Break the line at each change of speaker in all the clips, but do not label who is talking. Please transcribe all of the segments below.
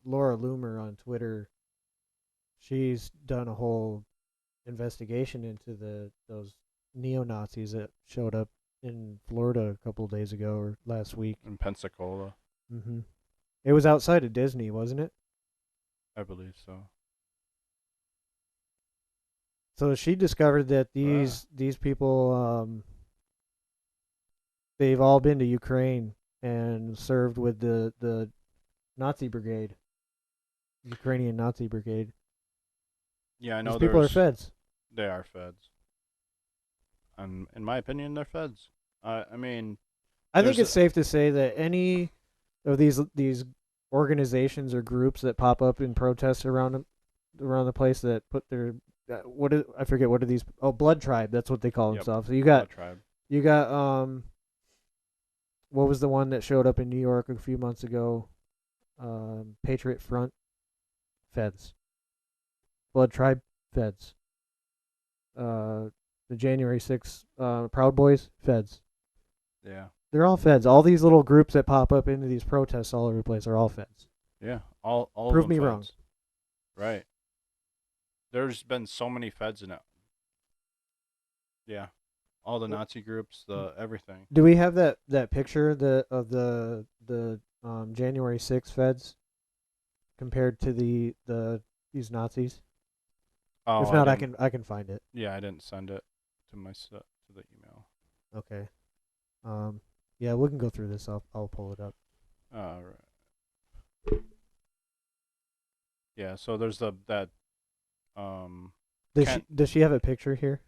Laura Loomer on Twitter. She's done a whole investigation into the those neo Nazis that showed up in Florida a couple of days ago or last week.
in Pensacola,
hmm It was outside of Disney, wasn't it?
I believe so.
So she discovered that
Ah,
these people they've all been to Ukraine and served with the Nazi brigade, Ukrainian Nazi brigade.
yeah, I
These
know
people are
there's
feds.
they are feds, and in my opinion, they're feds. I mean,
I think
there's
it's safe to say that any of these organizations or groups that pop up in protests around the place that put their what is I forget what are these blood tribe, that's what they call
yep,
themselves. So
blood tribe.
you got what was the one that showed up in New York a few months ago, Patriot Front, feds, blood tribe, feds, uh the January 6th Proud Boys, feds.
Yeah,
They're all feds. All these little groups that pop up into these protests all over the place are all feds.
yeah, all of
Prove
them
me wrong.
feds. Right. There's been so many feds in it. Yeah, all the Nazi groups, the everything.
Do we have that picture of the January 6th feds compared to the these Nazis?
Oh,
If
I
not,
didn't.
I can find it.
Yeah, I didn't send it to the email.
Okay. Um, yeah, we can go through this. I'll pull it up.
All right. Yeah. So there's the that um Kent
Does she have a picture here?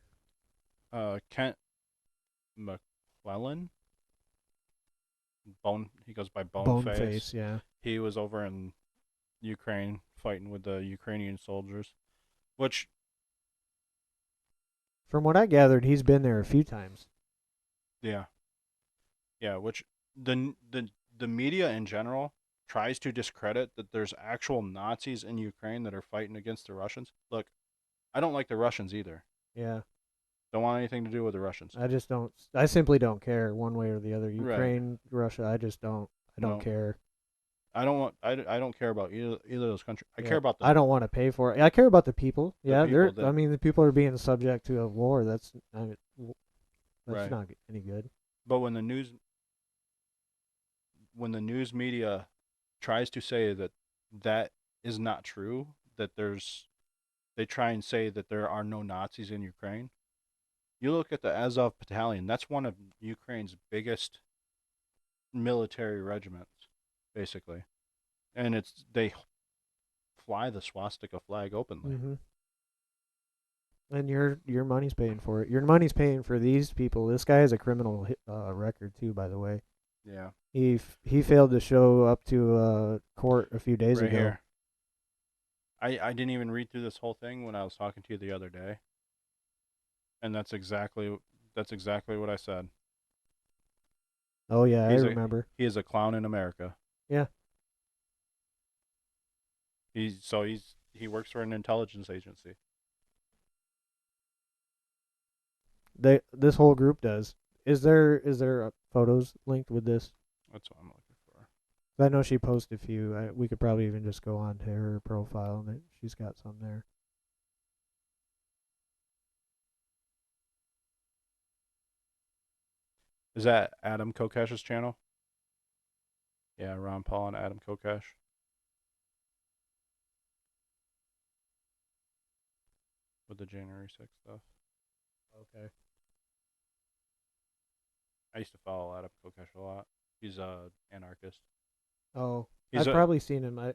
Kent McClellan. Bone. He goes by
Boneface.
Boneface.
Yeah.
He was over in Ukraine fighting with the Ukrainian soldiers. Which,
From what I gathered, he's been there a few times.
yeah, yeah. Which the media in general tries to discredit that there's actual Nazis in Ukraine that are fighting against the Russians. Look, I don't like the Russians either.
Yeah.
Don't want anything to do with the Russians.
I just don't. I simply don't care one way or the other.
Right.
Ukraine, Russia. I just don't. I don't
No.
care.
I don't want. I don't care about either of those countries. I care
Yeah,
about
I don't want to pay for it. I care about the people.
the
Yeah,
people
they're. I
that
mean, the people are being subject to a war. That's
right.
not any good.
But when the news media tries to say that that is not true, that they try and say that there are no Nazis in Ukraine. You look at the Azov Battalion. That's one of Ukraine's biggest military regiments, basically, and they fly the swastika flag openly.
Mm-hmm. And your money's paying for it. Your money's paying for these people. This guy has a criminal record too, by the way.
Yeah,
He failed to show up to court a few days
right
ago.
here. I didn't even read through this whole thing when I was talking to you the other day, and that's exactly what I said.
Oh yeah, I
He's a
remember.
he is a clown in America.
Yeah,
He works for an intelligence agency.
this whole group does. Is there photos linked with this?
That's what I'm looking for.
I know she posted a few. We could probably even just go on to her profile and she's got some there.
Is that Adam Kokesh's channel? Yeah, Ron Paul and Adam Kokesh with the January 6th stuff.
Okay.
I used to follow Adam Kokesh a lot. He's a anarchist.
Oh,
He's
I've
a
probably seen him. I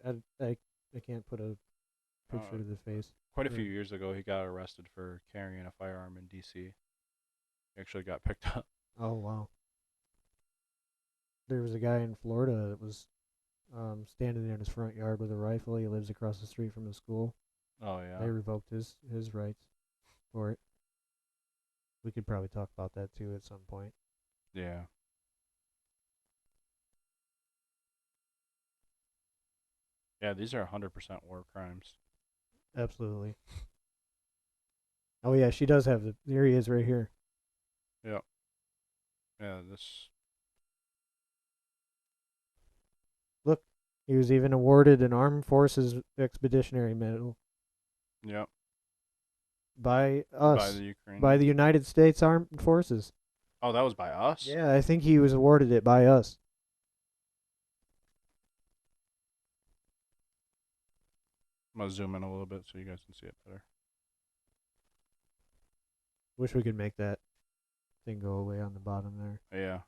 can't put a picture
uh,
to the face.
quite a few
Or,
years ago. He got arrested for carrying a firearm in D.C. He actually got picked up.
oh wow. There was a guy in Florida that was standing in his front yard with a rifle. He lives across the street from the school.
Oh
They
yeah,
revoked his rights for it. We could probably talk about that too at some point.
yeah, yeah. These are 100% war crimes.
Absolutely. Oh yeah, she does have the. There he is, right here.
Yeah, yeah. This
Look. He was even awarded an Armed Forces Expeditionary Medal
Yep.
by
By
us,
the
by the
Ukrainians.
United States Armed Forces.
Oh, that was by us.
Yeah, I think he was awarded it by us.
I'm gonna zoom in a little bit so you guys can see it better.
Wish we could make that thing go away on the bottom there.
Yeah.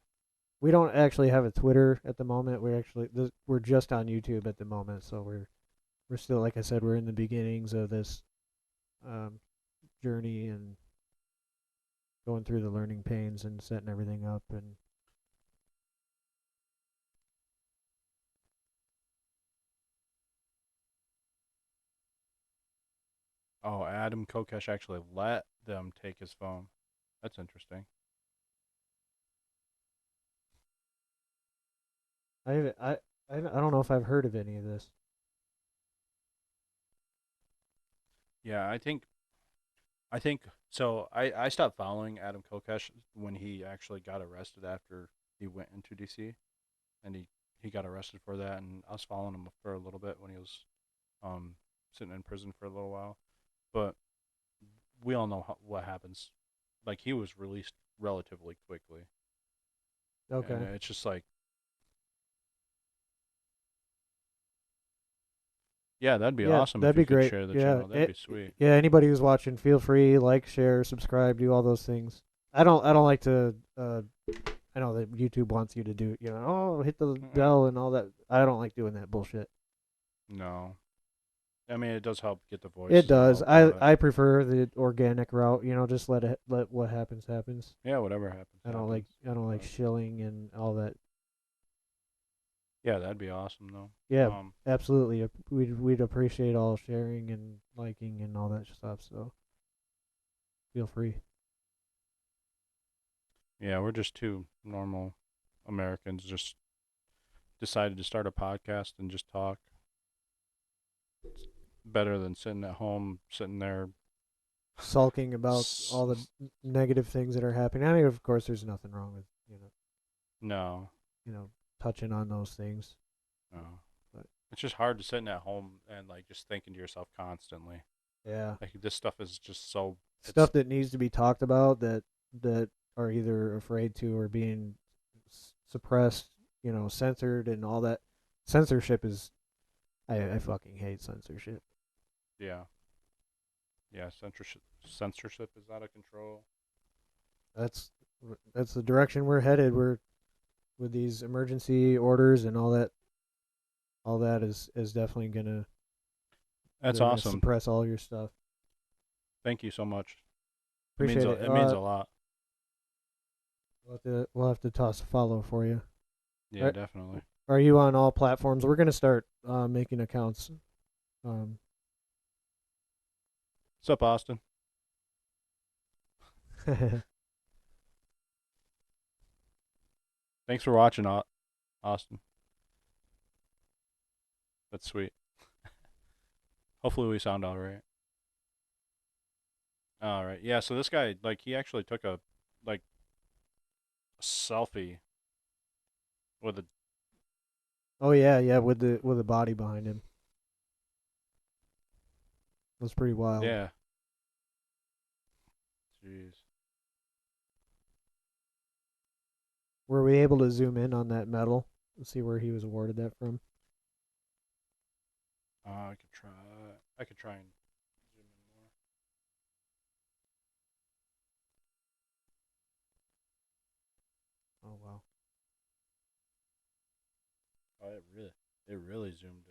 We don't actually have a Twitter at the moment. We're just on YouTube at the moment, so we're still, like I said, we're in the beginnings of this um, journey and going through the learning pains and setting everything up. And
Oh, Adam Kokesh actually let them take his phone. That's interesting.
I don't know if I've heard of any of this.
Yeah, I think so. I stopped following Adam Kokesh when he actually got arrested after he went into DC, and he got arrested for that, and I was following him for a little bit when he was um sitting in prison for a little while. But we all know what happens. Like he was released relatively quickly, and
Okay.
it's just like, yeah, that'd be
Yeah,
awesome if
that'd
you
be
could
great.
share the
Yeah,
channel. That'd be sweet.
yeah. Anybody who's watching, feel free like, share, subscribe, do all those things. I don't like to. I know that YouTube wants you to do. Oh, hit the
Mm-mm.
bell and all that. I don't like doing that bullshit.
No, I mean it does help get the
It
voices
does.
out, but
I prefer the organic route. Just let what happens happens.
yeah, whatever happens happens.
I don't like
But
shilling and all that.
yeah, that'd be awesome though.
Yeah, absolutely. We'd appreciate all sharing and liking and all that stuff. So feel free.
Yeah, we're just two normal Americans just decided to start a podcast and just talk. Better than sitting at home, sitting there.
Sulking about all the negative things that are happening. I mean, of course, there's nothing wrong with
No,
you know touching on those things,
no.
but
It's just hard to sitting at home and like just thinking to yourself constantly.
yeah,
Like this stuff is just so. It's
stuff that needs to be talked about that are either afraid to or being suppressed, censored and all that. Censorship is I fucking hate censorship.
yeah, yeah. Censorship is out of control.
That's that's the direction we're headed. We're with these emergency orders and all that. All that is definitely gonna
That's
they're gonna
awesome.
suppress all your stuff.
Thank you so much.
Appreciate it.
It means a lot.
We'll have to toss a follow for you.
Yeah,
Are,
definitely.
are you on all platforms? We're gonna start making accounts. Um,
What's up, Austin? Thanks for watching, Austin. That's sweet. Hopefully we sound all right. All right. Yeah. So this guy, like, he actually took a like a selfie with a
oh yeah, yeah, with the body behind him. That's pretty wild.
yeah. Jeez.
Were we able to zoom in on that medal and see where he was awarded that from?
I could try. I could try and zoom in more.
Oh wow.
Oh, it really zoomed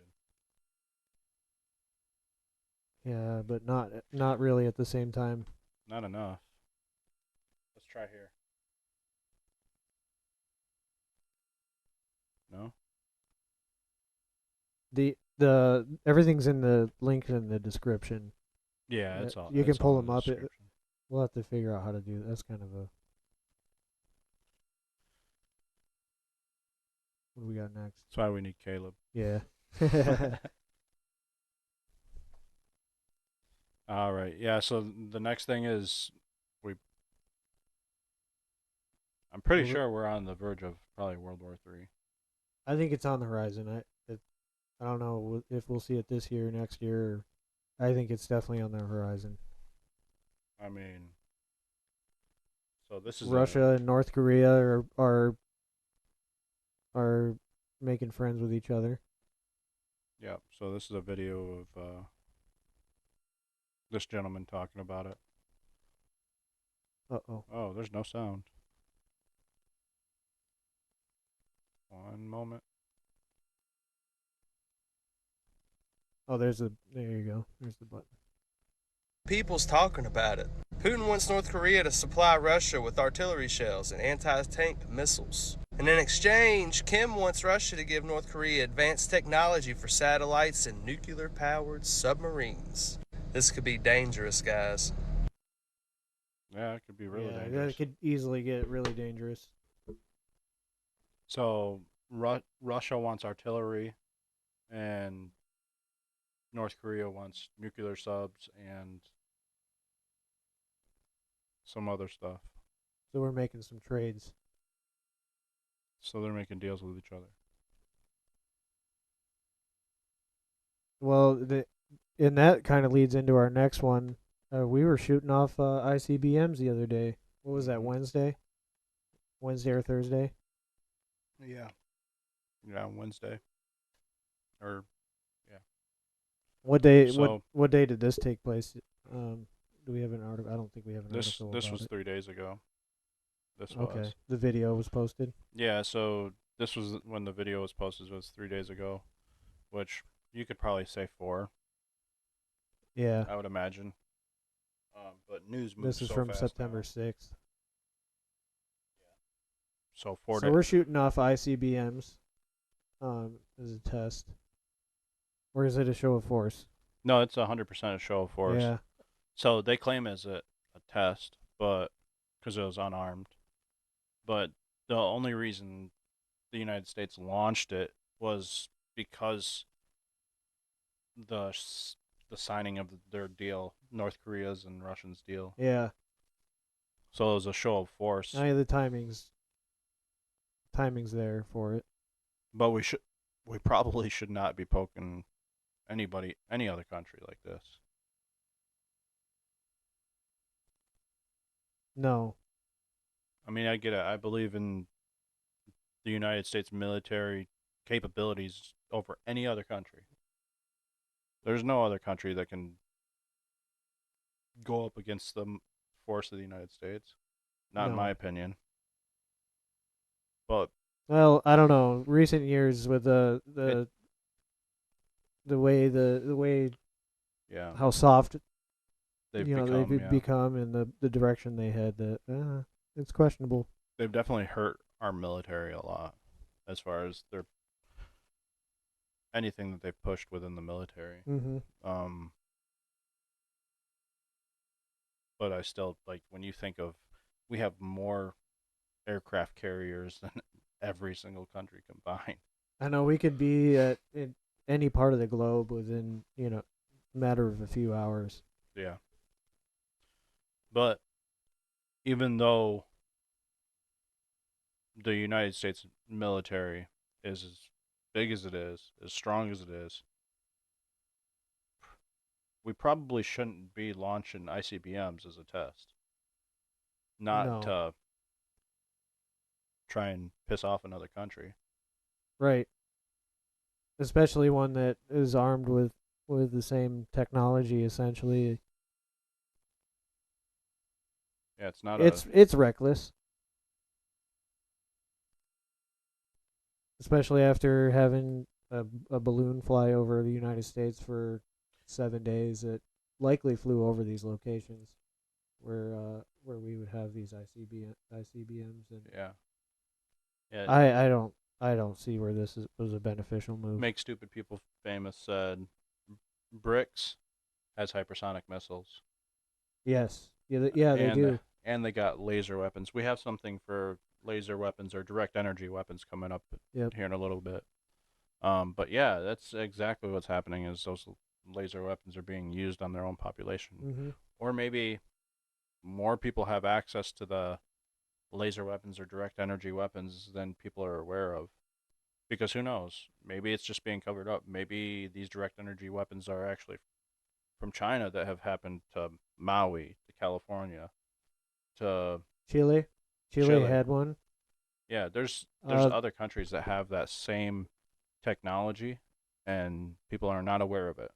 Yeah, but not really at the same time.
in. Not enough. Let's try here. No.
The everything's in the link in the description.
Yeah, it's all.
You can
It's
pull
all in
them
the
up.
description.
We'll have to figure out how to do that. That's kind of a what do we got next?
That's why we need Caleb.
Yeah.
All right. Yeah. So the next thing is we. I'm pretty
Well,
sure we're on the verge of probably World War III.
I think it's on the horizon. I don't know if we'll see it this year, next year. I think it's definitely on the horizon.
I mean, so this is a
Russia and North Korea are making friends with each other.
yeah. So this is a video of this gentleman talking about it.
Uh-oh.
Oh, there's no sound. One moment.
Oh, there you go. There's the button.
People's talking about it. Putin wants North Korea to supply Russia with artillery shells and anti-tank missiles. And in exchange, Kim wants Russia to give North Korea advanced technology for satellites and nuclear-powered submarines. This could be dangerous, guys.
Yeah, it could be really
Yeah,
dangerous.
that could easily get really dangerous.
So Russia wants artillery, and North Korea wants nuclear subs and some other stuff.
So we're making some trades.
So they're making deals with each other.
Well, and that kind of leads into our next one. We were shooting off ICBMs the other day. What was that, Wednesday? Wednesday or Thursday?
Yeah. Yeah, Wednesday. Or
What day?
So-
what day did this take place? Do we have an article? I don't think we have an
this
article
this
about
was
it.
3 days ago. This
Okay,
was.
the video was posted.
Yeah, so this was when the video was posted. It was 3 days ago, which you could probably say 4,
Yeah,
I would imagine. But news moves
this is
so
from
fast
September
now.
6th.
So 4
So
days.
we're shooting off ICBMs as a test. Or is it a show of force?
No, it's 100% a show of force.
Yeah.
So they claim as a test, but because it was unarmed. But the only reason the United States launched it was because the signing of their deal, North Korea's and Russians' deal.
Yeah.
So it was a show of force.
I mean, the timing's there for it.
But we probably should not be poking any other country like this.
No.
I mean, I get it. I believe in the United States military capabilities over any other country. There's no other country that can go up against the force of the United States. Not in
No.
my opinion. But
Well, I don't know. Recent years with the way
yeah,
how soft
they've
they've
become
become and the direction they had, that it's questionable.
they've definitely hurt our military a lot as far as their anything that they've pushed within the military.
Mm-hmm.
But I still like when you think of we have more aircraft carriers than every single country combined.
I know we could be in any part of the globe within a matter of a few hours.
Yeah. But even though the United States military is as big as it is, as strong as it is, we probably shouldn't be launching ICBMs as a test. Not
No.
to try and piss off another country.
Right. Especially one that is armed with the same technology, essentially.
Yeah, it's not
It's reckless. Especially after having a balloon fly over the United States for 7 days, it likely flew over these locations where we would have these ICBMs, and
yeah. Yeah.
I don't see where this was a beneficial move.
Make stupid people famous said BRICS has hypersonic missiles.
Yes. Yeah, they do.
And they got laser weapons. We have something for laser weapons or direct energy weapons coming up
Yep.
here in a little bit. But yeah, that's exactly what's happening is those laser weapons are being used on their own population.
Mm-hmm.
Or maybe more people have access to the laser weapons or direct energy weapons than people are aware of. Because who knows? Maybe it's just being covered up. Maybe these direct energy weapons are actually from China that have happened to Maui, to California, to
Chile
Chile.
had one.
Yeah, there's
Uh,
other countries that have that same technology, and people are not aware of it.